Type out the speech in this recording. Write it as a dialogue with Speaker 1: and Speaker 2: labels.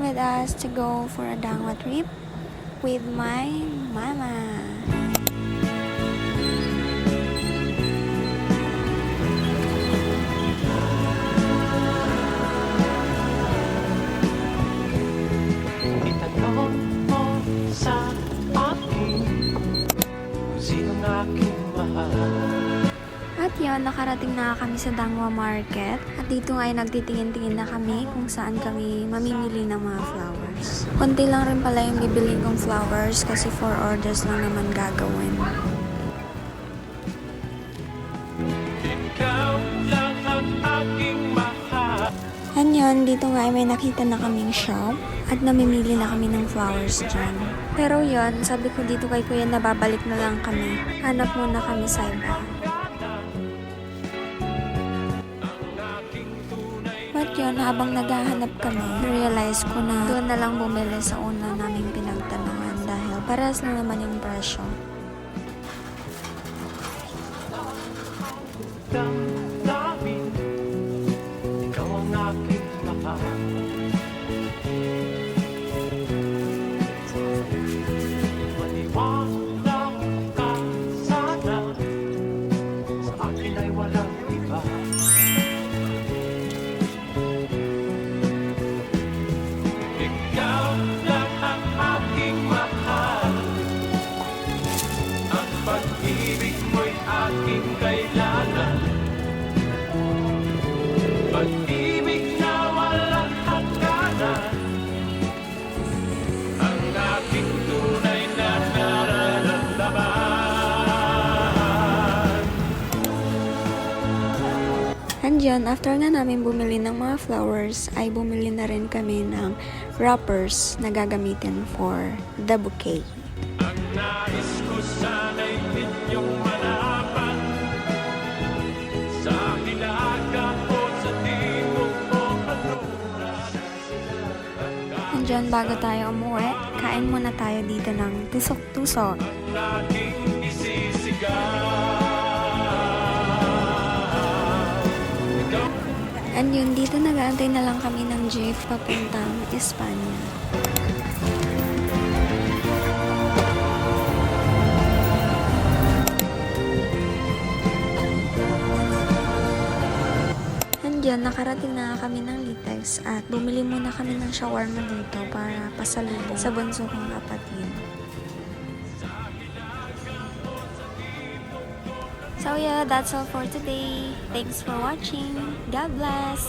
Speaker 1: with us to go for a Dangwa trip with my mama.
Speaker 2: Itanong mo sa akin kung sinong aking mahal.
Speaker 1: At yun, nakarating na kami sa Dangwa Market. At dito nga ay nagtitingin-tingin na kami kung saan kami mamimili ng mga flowers. Konti lang rin pala yung bibili kong flowers kasi 4 orders lang naman gagawin.
Speaker 2: Ikaw lang ang aking mahal.
Speaker 1: And yun, dito nga ay may nakita na kaming shop at namimili na kami ng flowers dyan. Pero yun, sabi ko dito kay kuya na babalik na lang kami. Hanap muna kami sa iba. But yun, habang naghahanap kami, realize ko na doon na lang bumili sa una naming pinagtanungan dahil parehas na naman yung presyo.
Speaker 2: Damdamin, ikaw ang aking mahal. Maniwala ka sana, sa akin ay walang iba. Ikaw lang ang aking mahal. Ang pag-ibig mo'y aking kailangan. Pag-ibig na walang hangganan. Ang aking tunay na nararamdaman.
Speaker 1: And yun, after nga namin bumili ng mga flowers, ay bumili na rin kami ng wrappers na gagamitin for the bouquet.
Speaker 2: Ang nais ko sana'y inyong malaman. Sa hilaga o sa timog o kanluran.
Speaker 1: And dyan, bago tayo umuwi, kain muna tayo dito ng tusok-tusok.
Speaker 2: Ang aking isisigaw.
Speaker 1: And yun, dito nag-aantay na lang kami ng jeep papuntang Espanya. And yun, nakarating na kami ng Litex at bumili muna kami ng shawarma dito para pasalubong sa bunso kong kapatid. So yeah, that's all for today. Thanks for watching. God bless!